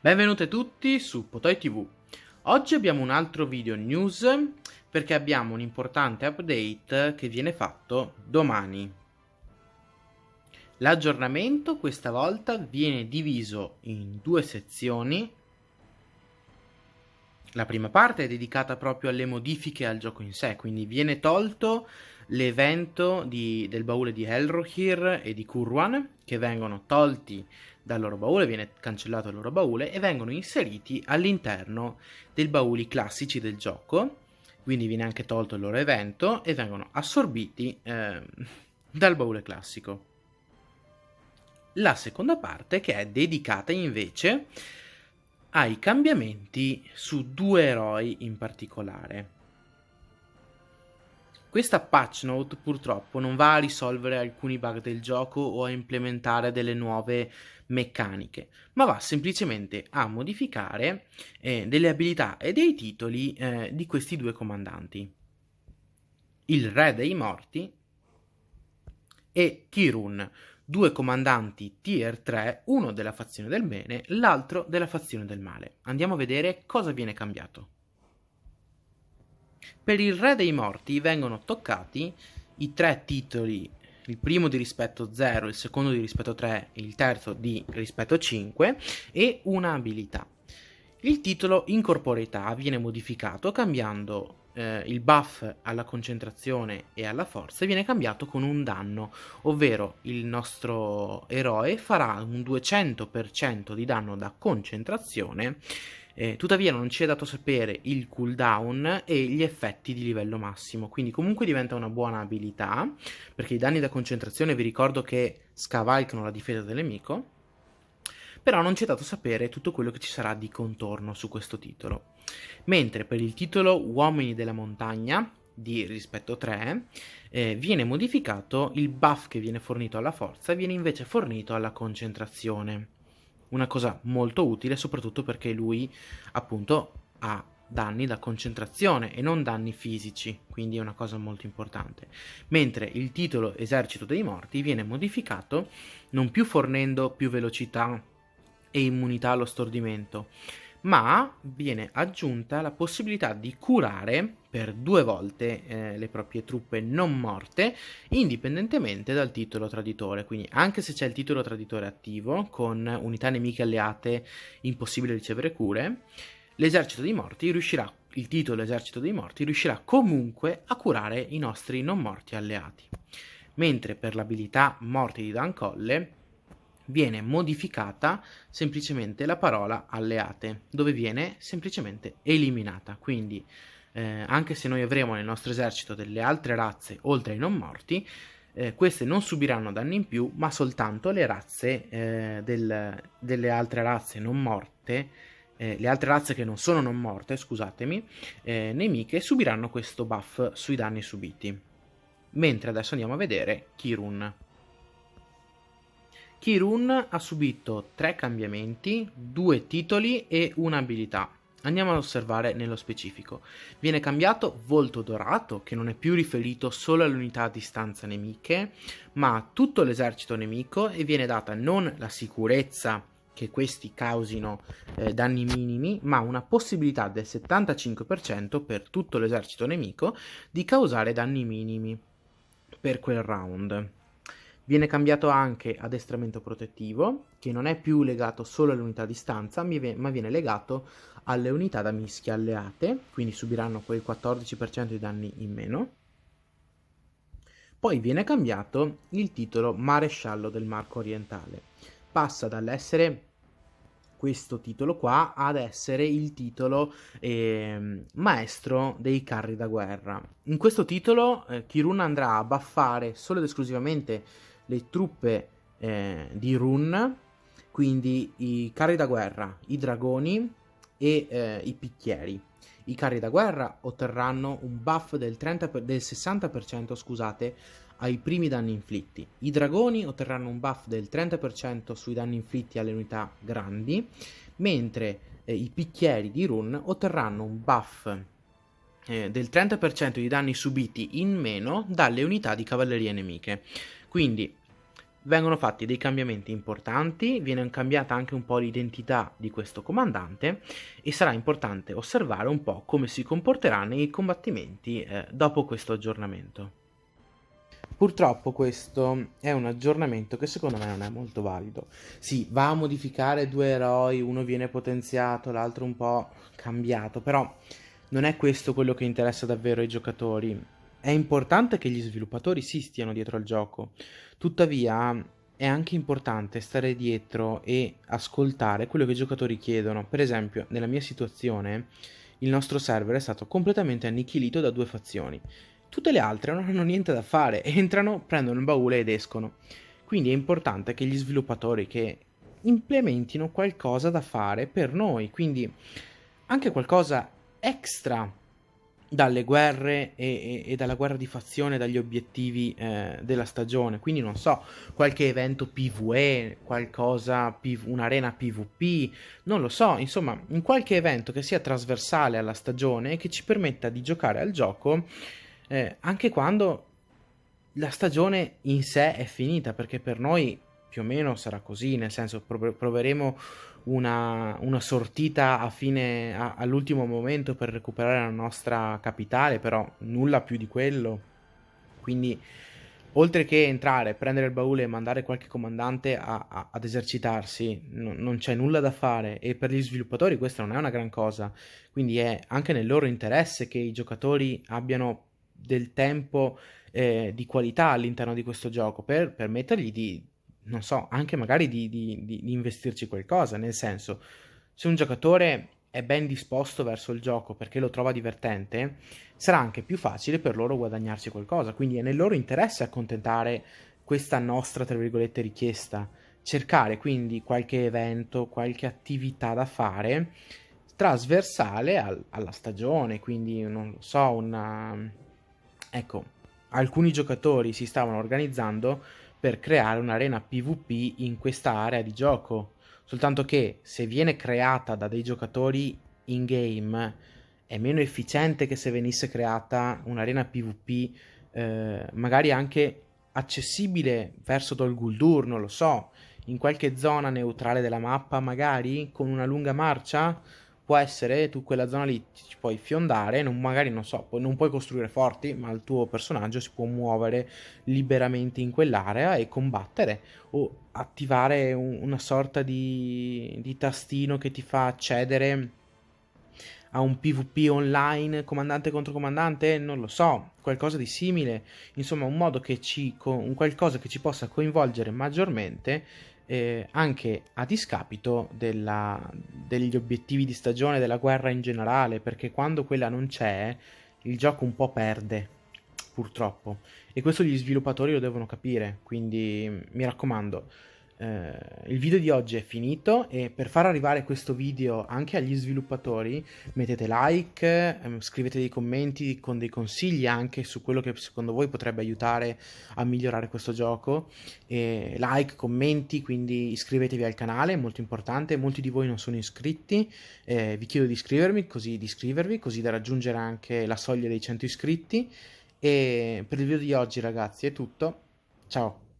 Benvenuti tutti su Potoi TV. Oggi abbiamo un altro video news perché abbiamo un importante update che viene fatto domani. L'aggiornamento questa volta viene diviso in due sezioni. La prima parte è dedicata proprio alle modifiche al gioco in sé, quindi viene tolto l'evento del baule di Elrohir e di Kurwan, che vengono tolti dal loro baule, viene cancellato il loro baule e vengono inseriti all'interno dei bauli classici del gioco, quindi viene anche tolto il loro evento e vengono assorbiti dal baule classico. La seconda parte, che è dedicata invece ai cambiamenti su due eroi in particolare. Questa patch note purtroppo non va a risolvere alcuni bug del gioco o a implementare delle nuove meccaniche, ma va semplicemente a modificare delle abilità e dei titoli di questi due comandanti, il Re dei Morti e Kirun, due comandanti tier 3, uno della fazione del bene, l'altro della fazione del male. Andiamo a vedere cosa viene cambiato. Per il Re dei Morti vengono toccati i tre titoli, il primo di rispetto 0, il secondo di rispetto 3 e il terzo di rispetto 5, e una abilità. Il titolo Incorporeità viene modificato cambiando il buff alla concentrazione e alla forza, viene cambiato con un danno, ovvero il nostro eroe farà un 200% di danno da concentrazione. Tuttavia non ci è dato sapere il cooldown e gli effetti di livello massimo, quindi comunque diventa una buona abilità, perché i danni da concentrazione vi ricordo che scavalcano la difesa del nemico, però non ci è dato sapere tutto quello che ci sarà di contorno su questo titolo. Mentre per il titolo Uomini della Montagna di rispetto 3 viene modificato il buff che viene fornito alla forza, viene invece fornito alla concentrazione. Una cosa molto utile, soprattutto perché lui appunto ha danni da concentrazione e non danni fisici, quindi è una cosa molto importante. Mentre il titolo Esercito dei Morti viene modificato non più fornendo più velocità e immunità allo stordimento, ma viene aggiunta la possibilità di curare per 2 volte le proprie truppe non morte, indipendentemente dal titolo traditore. Quindi anche se c'è il titolo traditore attivo, con unità nemiche alleate impossibile ricevere cure, l'esercito dei morti riuscirà, il titolo Esercito dei Morti riuscirà comunque a curare i nostri non morti alleati. Mentre per l'abilità Morti di Dan Colle viene modificata semplicemente la parola alleate, dove viene semplicemente eliminata. Quindi anche se noi avremo nel nostro esercito delle altre razze oltre ai non morti, queste non subiranno danni in più, ma soltanto le razze delle altre razze non morte, le altre razze che non sono non morte, scusatemi, nemiche, subiranno questo buff sui danni subiti. Mentre adesso andiamo a vedere Kirun. Kirun ha subito 3 cambiamenti, 2 titoli e un'abilità. Andiamo ad osservare nello specifico. Viene cambiato Volto Dorato, che non è più riferito solo alle unità a distanza nemiche, ma a tutto l'esercito nemico, e viene data non la sicurezza che questi causino danni minimi, ma una possibilità del 75% per tutto l'esercito nemico di causare danni minimi per quel round. Viene cambiato anche addestramento protettivo, che non è più legato solo alle unità a distanza, ma viene legato alle unità da mischia alleate, quindi subiranno quel 14% di danni in meno. Poi viene cambiato il titolo Maresciallo del Marco Orientale. Passa dall'essere questo titolo qua ad essere il titolo Maestro dei carri da guerra. In questo titolo Kirun andrà a buffare solo ed esclusivamente le truppe di Run, quindi i carri da guerra, i dragoni e i picchieri. I carri da guerra otterranno un buff del 60%, scusate, ai primi danni inflitti. I dragoni otterranno un buff del 30% sui danni inflitti alle unità grandi, mentre i picchieri di Run otterranno un buff del 30% di danni subiti in meno dalle unità di cavalleria nemiche. Quindi vengono fatti dei cambiamenti importanti, viene cambiata anche un po' l'identità di questo comandante e sarà importante osservare un po' come si comporterà nei combattimenti dopo questo aggiornamento. Purtroppo questo è un aggiornamento che secondo me non è molto valido. Sì, va a modificare due eroi, uno viene potenziato, l'altro un po' cambiato, però non è questo quello che interessa davvero ai giocatori. È importante che gli sviluppatori si stiano dietro al gioco, tuttavia è anche importante stare dietro e ascoltare quello che i giocatori chiedono. Per esempio, nella mia situazione, il nostro server è stato completamente annichilito da due fazioni. Tutte le altre non hanno niente da fare, entrano, prendono il baule ed escono. Quindi è importante che gli sviluppatori che implementino qualcosa da fare per noi, quindi anche qualcosa extra dalle guerre e dalla guerra di fazione, dagli obiettivi della stagione. Quindi non so, qualche evento PvE, qualcosa, un'arena PvP, non lo so, insomma, in qualche evento che sia trasversale alla stagione e che ci permetta di giocare al gioco anche quando la stagione in sé è finita, perché per noi più o meno sarà così, nel senso proveremo una sortita all'ultimo momento per recuperare la nostra capitale, però nulla più di quello. Quindi oltre che entrare, prendere il baule e mandare qualche comandante ad esercitarsi, non c'è nulla da fare, e per gli sviluppatori questa non è una gran cosa, quindi è anche nel loro interesse che i giocatori abbiano del tempo di qualità all'interno di questo gioco per permettergli di, non so, anche magari di investirci qualcosa, nel senso, se un giocatore è ben disposto verso il gioco perché lo trova divertente, sarà anche più facile per loro guadagnarsi qualcosa, quindi è nel loro interesse accontentare questa nostra, tra virgolette, richiesta, cercare quindi qualche evento, qualche attività da fare trasversale alla stagione, quindi non lo so, ecco, alcuni giocatori si stavano organizzando per creare un'arena PvP in questa area di gioco, soltanto che se viene creata da dei giocatori in game è meno efficiente che se venisse creata un'arena PvP magari anche accessibile verso Dol Guldur, non lo so, in qualche zona neutrale della mappa magari con una lunga marcia. Può essere, tu quella zona lì ci puoi fiondare, magari non so, non puoi costruire forti, ma il tuo personaggio si può muovere liberamente in quell'area e combattere o attivare una sorta di tastino che ti fa accedere a un PvP online comandante contro comandante, non lo so, qualcosa di simile, insomma un modo che un qualcosa che ci possa coinvolgere maggiormente anche a discapito degli obiettivi di stagione, della guerra in generale, perché quando quella non c'è il gioco un po' perde, purtroppo, e questo gli sviluppatori lo devono capire, quindi mi raccomando. Il video di oggi è finito e per far arrivare questo video anche agli sviluppatori mettete like, scrivete dei commenti con dei consigli anche su quello che secondo voi potrebbe aiutare a migliorare questo gioco, like, commenti, quindi iscrivetevi al canale, è molto importante, molti di voi non sono iscritti, vi chiedo di iscrivervi così da raggiungere anche la soglia dei 100 iscritti, e per il video di oggi ragazzi è tutto, ciao!